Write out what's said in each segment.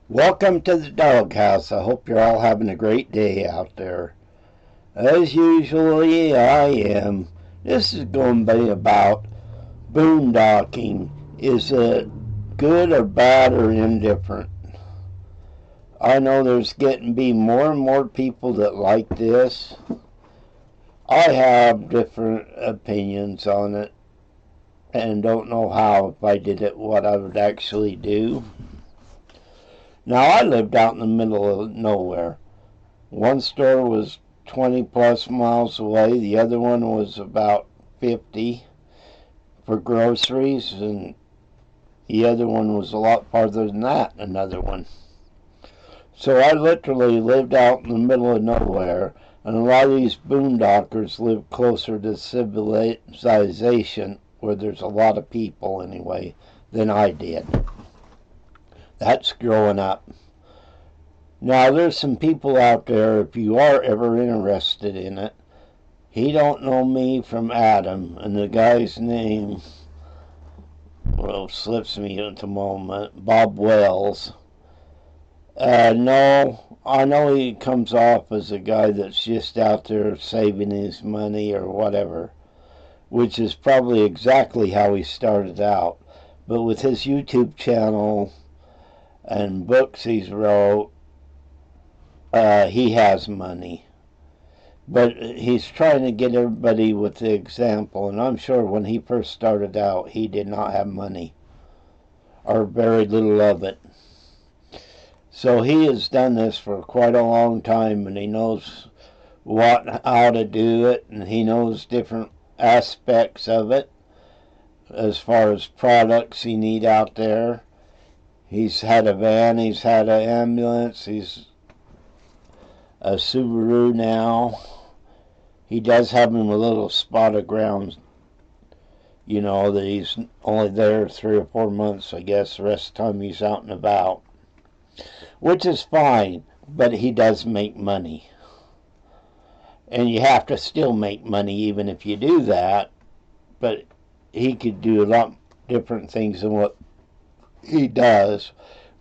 Welcome to the doghouse. I hope you're all having a great day out there. As usually, I am. This is going to be about boondocking. Is it good or bad or indifferent? I know there's getting to be more and more people that like this. I have different opinions on it and don't know how, if I did it, what I would actually do. Now, I lived out in the middle of nowhere. One store was 20 plus miles away, the other one was about 50 for groceries, and the other one was a lot farther than that, another one. So I literally lived out in the middle of nowhere, and a lot of these boondockers live closer to civilization, where there's a lot of people anyway, than I did. That's growing up. Now, there's some people out there, if you are ever interested in it, he don't know me from Adam, and the guy's name, well, slips me at the moment, Bob Wells. No, I know he comes off as a guy that's just out there saving his money or whatever, which is probably exactly how he started out. But with his YouTube channel and books he's wrote, he has money. But he's trying to get everybody with the example, and I'm sure when he first started out, he did not have money, or very little of it. So he has done this for quite a long time, and he knows how to do it, and he knows different aspects of it as far as products you need out there. He's had a van, he's had an ambulance, he's a Subaru now. He does have him a little spot of ground, that he's only there 3 or 4 months, I guess. The rest of the time he's out and about, which is fine, but he does make money. And you have to still make money even if you do that, but he could do a lot different things than what he does,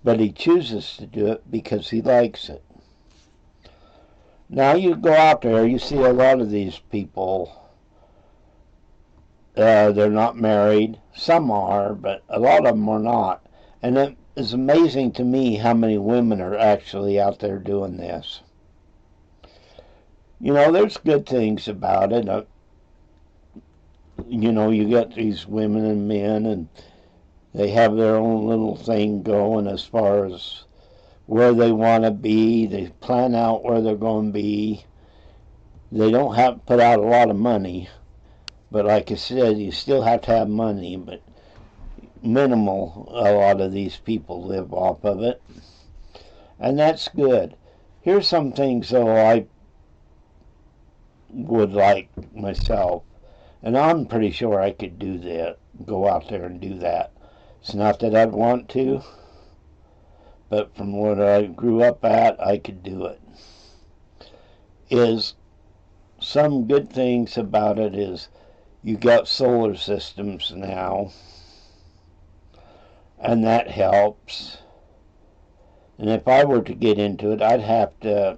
but he chooses to do it because he likes it. Now you go out there, you see a lot of these people, they're not married. Some are, but a lot of them are not. And it is amazing to me how many women are actually out there doing this. There's good things about it. You got these women and men, and they have their own little thing going as far as where they want to be. They plan out where they're going to be. They don't have to put out a lot of money, but like I said, you still have to have money, but minimal. A lot of these people live off of it, and that's good. Here's some things, though, I would like myself, and I'm pretty sure I could do that, go out there and do that. It's not that I'd want to, but from what I grew up at, I could do it. Is some good things about it is you got solar systems now, and that helps. And if I were to get into it, I'd have to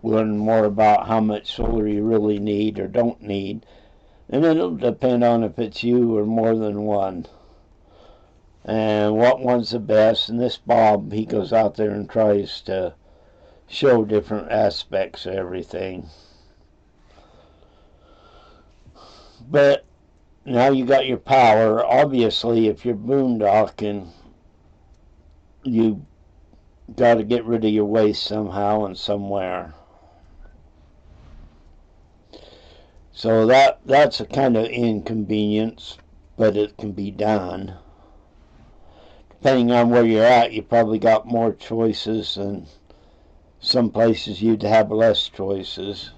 learn more about how much solar you really need or don't need, and it'll depend on if it's you or more than one, and what one's the best. And this Bob, he goes out there and tries to show different aspects of everything. But now you got your power. Obviously, if you're boondocking, you got to get rid of your waste somehow and somewhere. So that's a kind of inconvenience, but it can be done. Depending on where you're at, you probably got more choices, and some places you'd have less choices.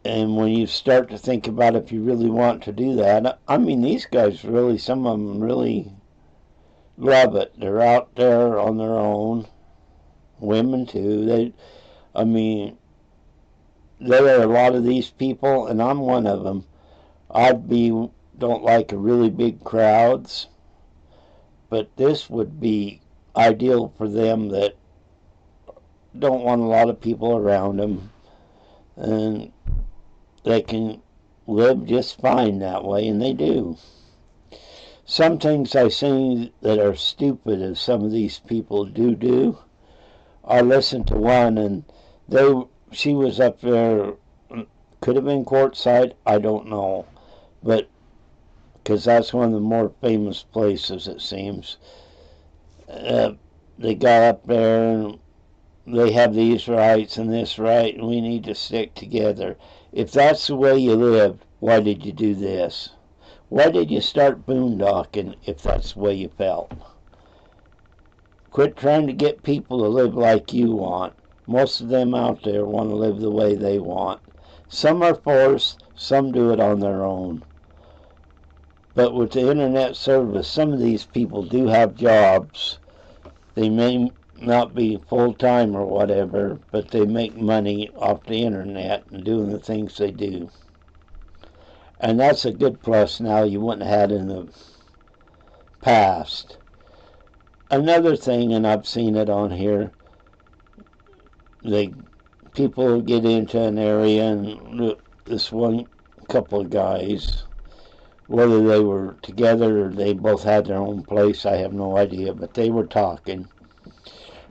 And when you start to think about if you really want to do that, I mean, these guys really, some of them really love it. They're out there on their own. Women too. There are a lot of these people, and I'm one of them. Don't like really big crowds, but this would be ideal for them that don't want a lot of people around them, and they can live just fine that way, and they do. Some things I see that are stupid, as some of these people do. I listened to one, and she was up there, could have been courtside, I don't know, but because that's one of the more famous places, it seems. They got up there, and they have these rights and this right, and we need to stick together. If that's the way you lived, why did you do this? Why did you start boondocking if that's the way you felt? Quit trying to get people to live like you want. Most of them out there want to live the way they want. Some are forced, some do it on their own. But with the internet service, some of these people do have jobs. They may not be full-time or whatever, but they make money off the internet and doing the things they do. And that's a good plus now you wouldn't have had in the past. Another thing, and I've seen it on here, people get into an area, and this one couple of guys, whether they were together or they both had their own place, I have no idea, but they were talking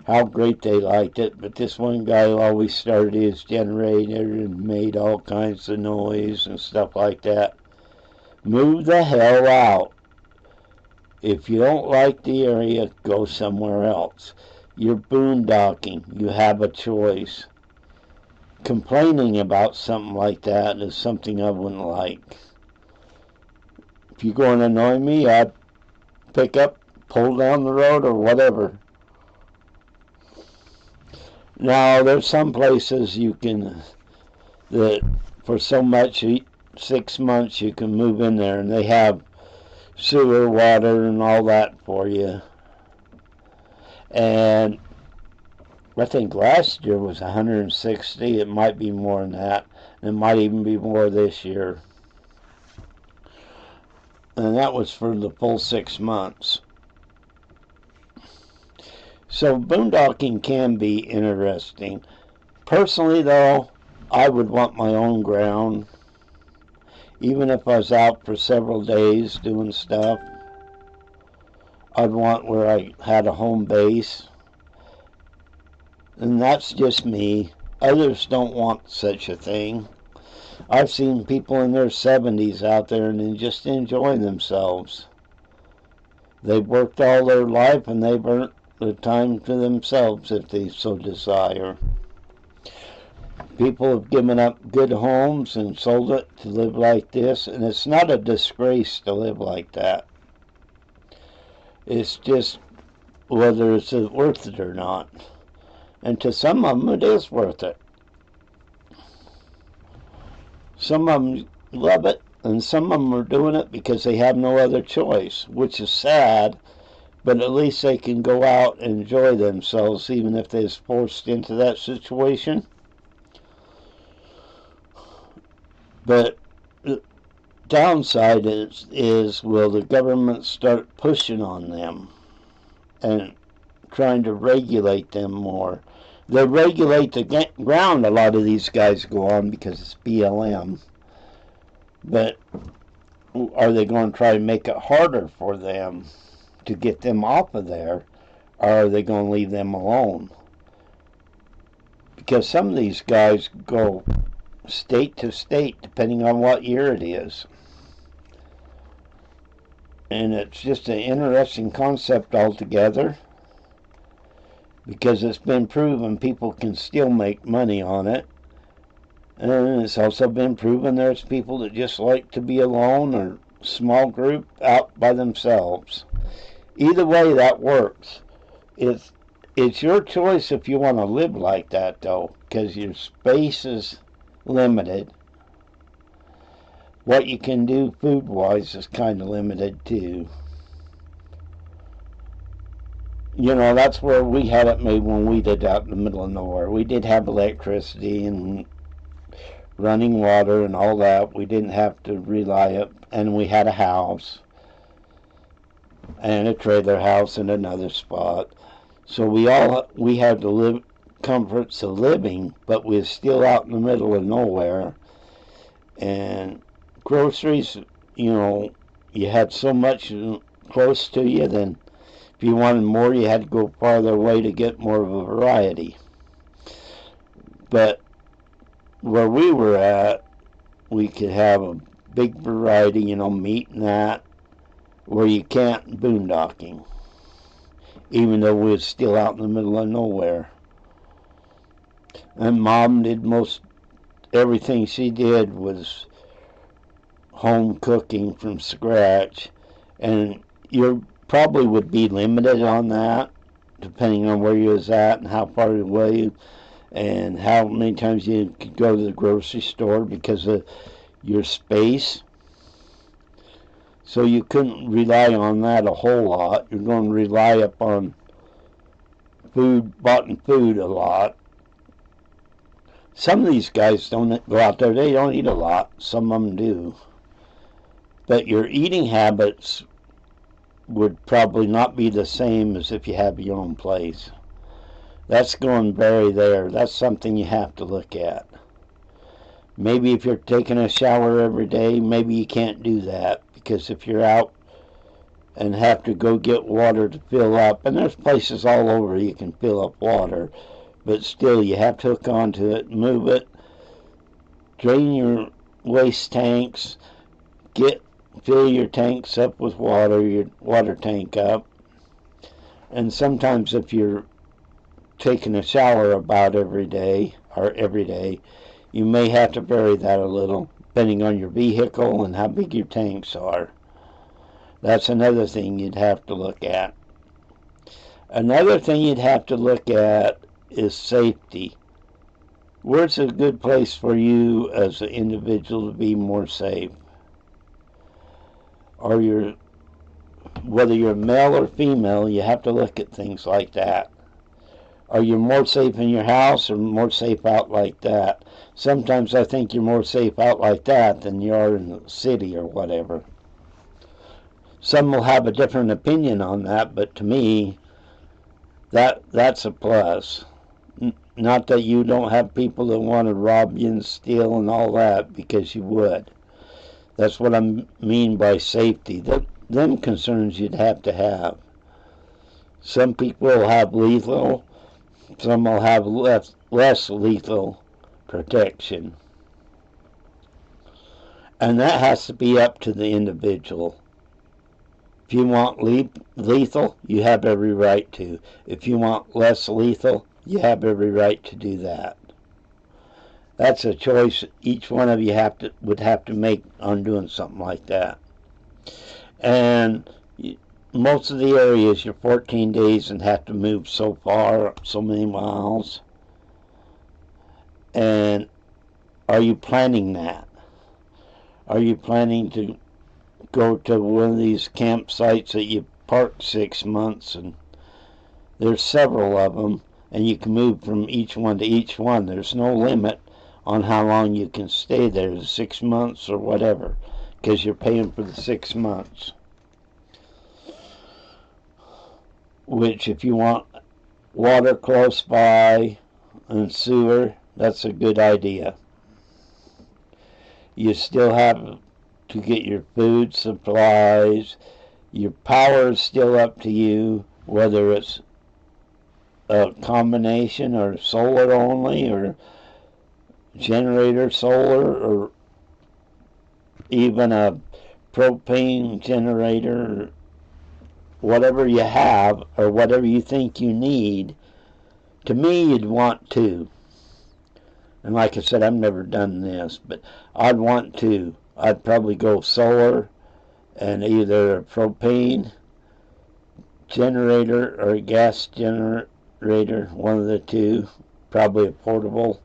how great they liked it. But this one guy always started his generator and made all kinds of noise and stuff like that. Move the hell out. If you don't like the area, go somewhere else. You're boondocking. You have a choice. Complaining about something like that is something I wouldn't like. If you're going to annoy me, I'd pick up, pull down the road, or whatever. Now, there's some places you can, that for so much, 6 months, you can move in there, and they have sewer, water, and all that for you. And I think last year was 160. It might be more than that. It might even be more this year. And that was for the full 6 months. So boondocking can be interesting. Personally, though, I would want my own ground. Even if I was out for several days doing stuff, I'd want where I had a home base. And that's just me. Others don't want such a thing. I've seen people in their 70s out there and just enjoying themselves. They've worked all their life, and they've earned the time to themselves if they so desire. People have given up good homes and sold it to live like this, and it's not a disgrace to live like that. It's just whether it's worth it or not. And to some of them, it is worth it. Some of them love it, and some of them are doing it because they have no other choice, which is sad, but at least they can go out and enjoy themselves, even if they're forced into that situation. But the downside is will the government start pushing on them and trying to regulate them more? They regulate the ground a lot of these guys go on because it's BLM. But are they going to try to make it harder for them to get them off of there, or are they going to leave them alone? Because some of these guys go state to state depending on what year it is. And it's just an interesting concept altogether, because it's been proven people can still make money on it. And it's also been proven there's people that just like to be alone or small group out by themselves. Either way, that works. It's your choice if you want to live like that, though, because your space is limited. What you can do food-wise is kind of limited, too. You know, that's where we had it made when we did out in the middle of nowhere. We did have electricity and running water and all that. We didn't have to rely on, and we had a house. and a trailer house in another spot. So we had the comforts of living, but we were still out in the middle of nowhere. And groceries, you had so much close to you, then if you wanted more, you had to go farther away to get more of a variety. But where we were at, we could have a big variety, meat and that, where you can't boondocking, even though we were still out in the middle of nowhere. And Mom did most everything she did was home cooking from scratch, and you probably would be limited on that, depending on where you was at and how far away and how many times you could go to the grocery store because of your space. So you couldn't rely on that a whole lot. You're going to rely upon bought food a lot. Some of these guys don't go out there, they don't eat a lot. Some of them do. But your eating habits would probably not be the same as if you have your own place. That's going to vary there. That's something you have to look at. Maybe if you're taking a shower every day, maybe you can't do that, because if you're out and have to go get water to fill up, and there's places all over you can fill up water, but still you have to hook onto it, move it, drain your waste tanks, fill your tanks up with water, your water tank up. And sometimes if you're taking a shower about every day, you may have to vary that a little, depending on your vehicle and how big your tanks are. That's another thing you'd have to look at. Another thing you'd have to look at is safety. Where's a good place for you as an individual to be more safe? Whether you're male or female, you have to look at things like that. Are you more safe in your house or more safe out like that? Sometimes I think you're more safe out like that than you are in the city or whatever. Some will have a different opinion on that, but to me, that's a plus. Not that you don't have people that want to rob you and steal and all that, because you would. That's what I mean by safety. Them concerns you'd have to have. Some people will have lethal, some will have less lethal protection. And that has to be up to the individual. If you want lethal, you have every right to. If you want less lethal, you have every right to do that. That's a choice each one of you would have to make on doing something like that. And most of the areas, you're 14 days and have to move so far, so many miles. And are you planning that? Are you planning to go to one of these campsites that you park 6 months, and there's several of them, and you can move from each one to each one. There's no limit on how long you can stay there, 6 months or whatever, because you're paying for the 6 months. Which, if you want water close by and sewer, that's a good idea. You still have to get your food supplies. Your power is still up to you, whether it's a combination or solar only or generator solar or even a propane generator, whatever you have or whatever you think you need. To me, you'd want two. And like I said, I've never done this, but I'd want two. I'd probably go solar and either a propane generator or a gas generator, one of the two, probably a portable.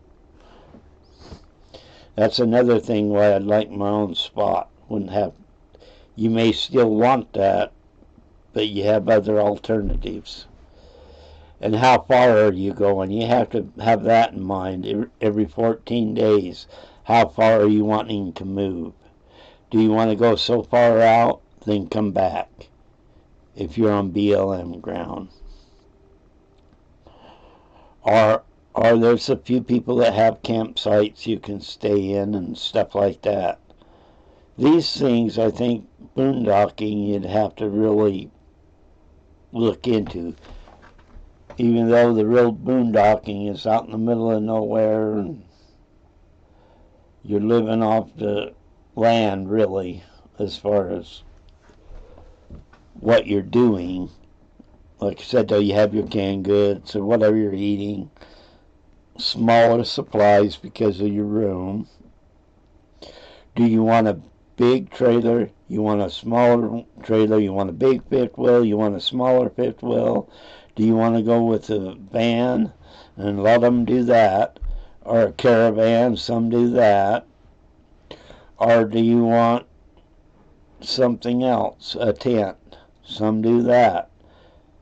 That's another thing why I'd like my own spot. You may still want that, but you have other alternatives. And how far are you going? You have to have that in mind every 14 days. How far are you wanting to move? Do you want to go so far out, then come back? if you're on BLM ground. Or there's a few people that have campsites you can stay in and stuff like that. These things, I think, boondocking, you'd have to really look into. Even though the real boondocking is out in the middle of nowhere and you're living off the land, really, as far as what you're doing. Like I said, though, you have your canned goods or whatever you're eating, smaller supplies because of your room. Do you want a big trailer? You want a smaller trailer? You want a big fifth wheel? You want a smaller fifth wheel? Do you want to go with a van and let them do that? Or a caravan, some do that. Or do you want something else, a tent? Some do that.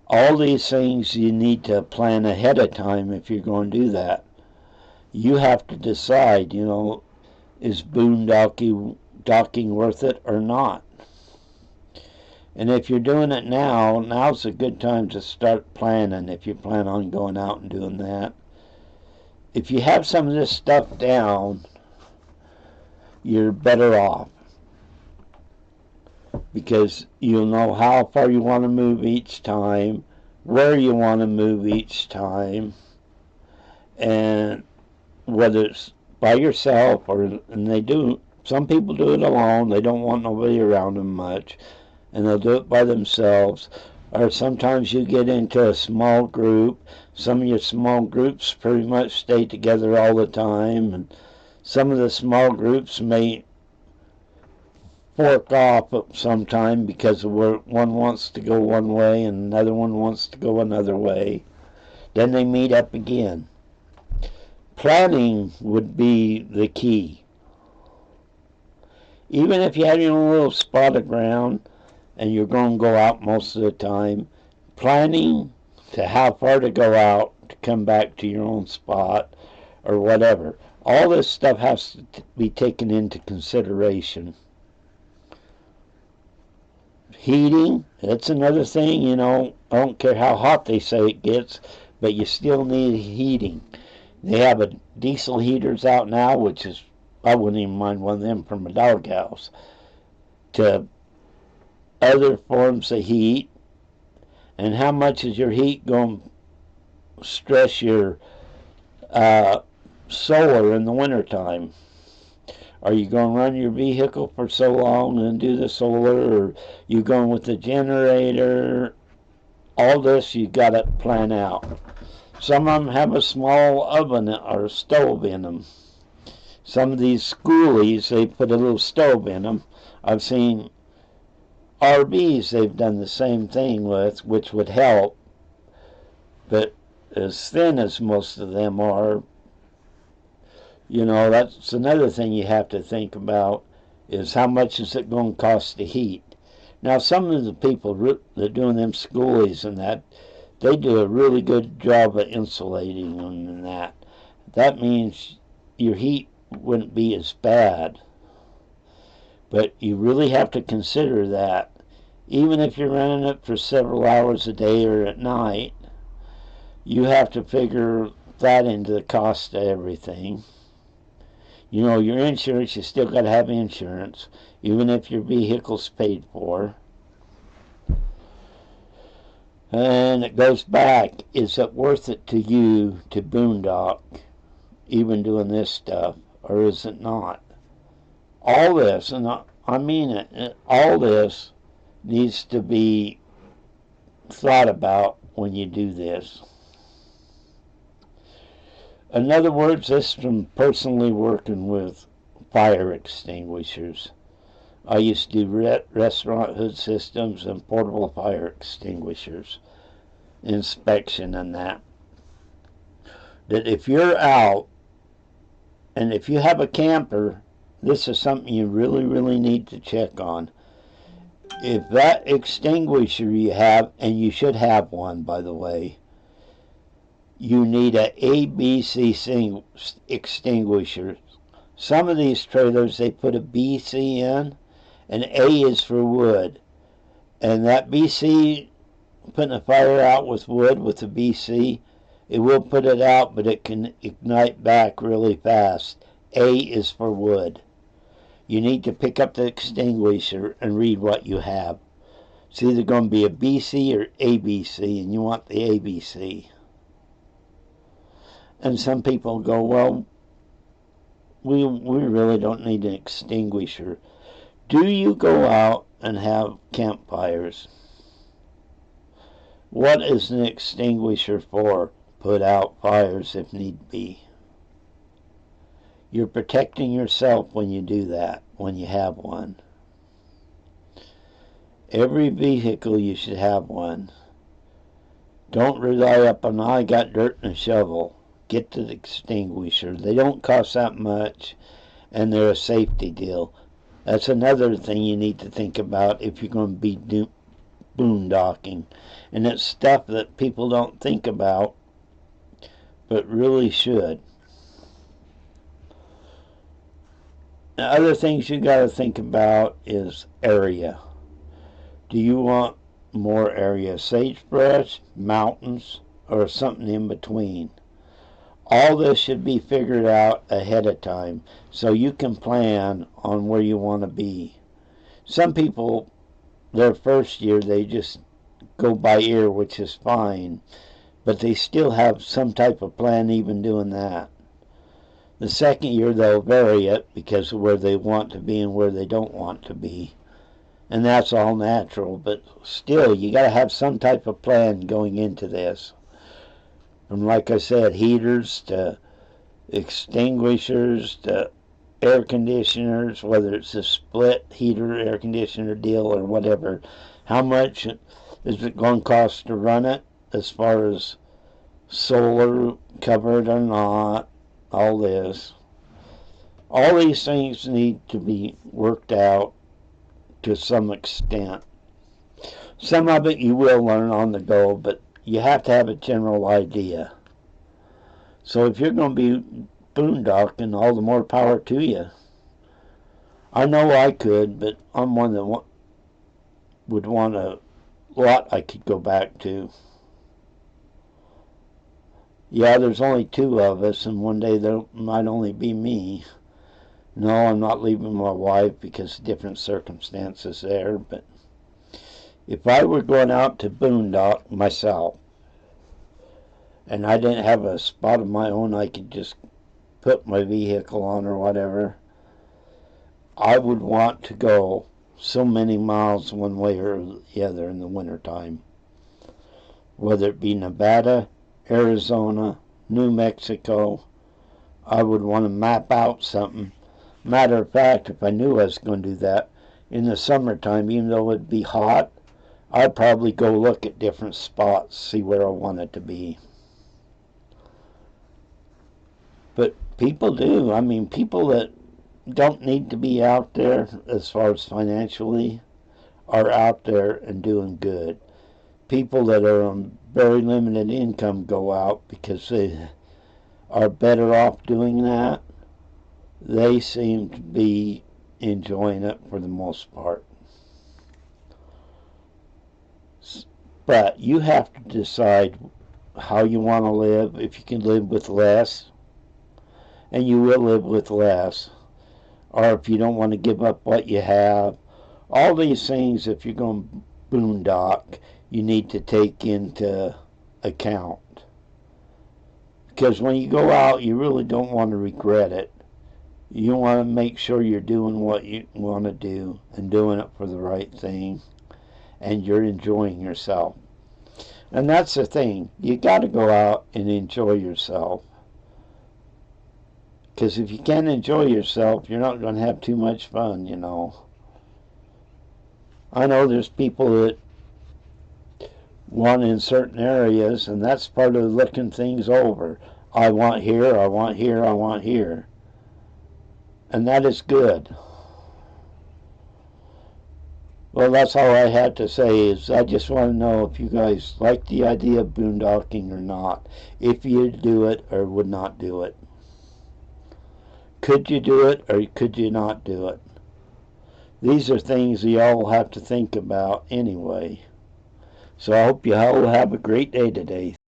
All these things you need to plan ahead of time if you're going to do that. You have to decide, is boondocking worth it or not? And if you're doing it now's a good time to start planning if you plan on going out and doing that. If you have some of this stuff down, you're better off, because you'll know how far you want to move each time, where you want to move each time, and whether it's by yourself some people do it alone, they don't want nobody around them much, and they'll do it by themselves. Or sometimes you get into a small group. Some of your small groups pretty much stay together all the time, and some of the small groups may fork off sometime because one wants to go one way and another one wants to go another way. Then they meet up again. Planning would be the key. Even if you have your own little spot of ground and you're going to go out most of the time, planning to how far to go out to come back to your own spot or whatever. All this stuff has to be taken into consideration. Heating, that's another thing, I don't care how hot they say it gets, but you still need heating. They have a diesel heaters out now, which is, I wouldn't even mind one of them from a doghouse, to other forms of heat. And how much is your heat going to stress your solar in the wintertime? Are you going to run your vehicle for so long and do the solar, or you going with the generator? All this you got to plan out. Some of them have a small oven or stove in them. Some of these schoolies, they put a little stove in them. I've seen RVs they've done the same thing with, which would help. But as thin as most of them are, that's another thing you have to think about, is how much is it going to cost to heat. Now, some of the people that are doing them schoolies and that, they do a really good job of insulating them and that. That means your heat wouldn't be as bad. But you really have to consider that. Even if you're running it for several hours a day or at night, you have to figure that into the cost of everything. Your insurance, you still got to have insurance, even if your vehicle's paid for. And it goes back, is it worth it to you to boondock, even doing this stuff, or is it not? All this, and I mean it, all this needs to be thought about when you do this. In other words, this is from personally working with fire extinguishers. I used to do restaurant hood systems and portable fire extinguishers, inspection and that. That if you're out, and if you have a camper, this is something you really, really need to check on. If that extinguisher you have, and you should have one, by the way, you need a ABC extinguisher. Some of these trailers, they put a BC in, and A is for wood. And that BC, putting a fire out with wood with the BC, it will put it out, but it can ignite back really fast. A is for wood. You need to pick up the extinguisher and read what you have. It's either going to be a BC or ABC, and you want the ABC. And some people go, well, we really don't need an extinguisher. Do you go out and have campfires? What is an extinguisher for? Put out fires if need be. You're protecting yourself when you do that, when you have one. Every vehicle you should have one. Don't rely upon, I got dirt and a shovel. Get the extinguisher. They don't cost that much, and they're a safety deal. That's another thing you need to think about if you're going to be boondocking. And it's stuff that people don't think about, but really should. The other things you got to think about is area. Do you want more area, sagebrush, mountains, or something in between? All this should be figured out ahead of time so you can plan on where you want to be. Some people, their first year, they just go by ear, which is fine, but they still have some type of plan even doing that. The second year, they'll vary it because of where they want to be and where they don't want to be. And that's all natural, but still, you got to have some type of plan going into this. From, like I said, heaters to extinguishers to air conditioners, whether it's a split heater air conditioner deal or whatever. How much is it going to cost to run it, as far as solar covered or not, all this. All these things need to be worked out to some extent. Some of it you will learn on the go, but you have to have a general idea. So if you're going to be boondocking, all the more power to you. I know I could, but I'm one that would want a lot I could go back to. Yeah, there's only two of us, and one day there might only be me. No, I'm not leaving my wife because of different circumstances there, but if I were going out to boondock myself, and I didn't have a spot of my own I could just put my vehicle on or whatever, I would want to go so many miles one way or the other in the wintertime. Whether it be Nevada, Arizona, New Mexico, I would want to map out something. Matter of fact, if I knew I was going to do that, in the summertime, even though it'd be hot, I'd probably go look at different spots, see where I want it to be. But people do. I mean, people that don't need to be out there as far as financially are out there and doing good. People that are on very limited income go out because they are better off doing that. They seem to be enjoying it for the most part. But you have to decide how you want to live. If you can live with less, and you will live with less, or if you don't want to give up what you have. All these things, if you're going to boondock, you need to take into account. Because when you go out, you really don't want to regret it. You want to make sure you're doing what you want to do and doing it for the right thing, and you're enjoying yourself. And that's the thing. You got to go out and enjoy yourself. Because if you can't enjoy yourself, you're not going to have too much fun, you know. I know there's people that want in certain areas, and that's part of looking things over. I want here, I want here, I want here. And that is good. Well, that's all I had to say. Is I just want to know if you guys like the idea of boondocking or not. If you do it or would not do it. Could you do it or could you not do it? these are things we all have to think about anyway. So I hope you all have a great day today.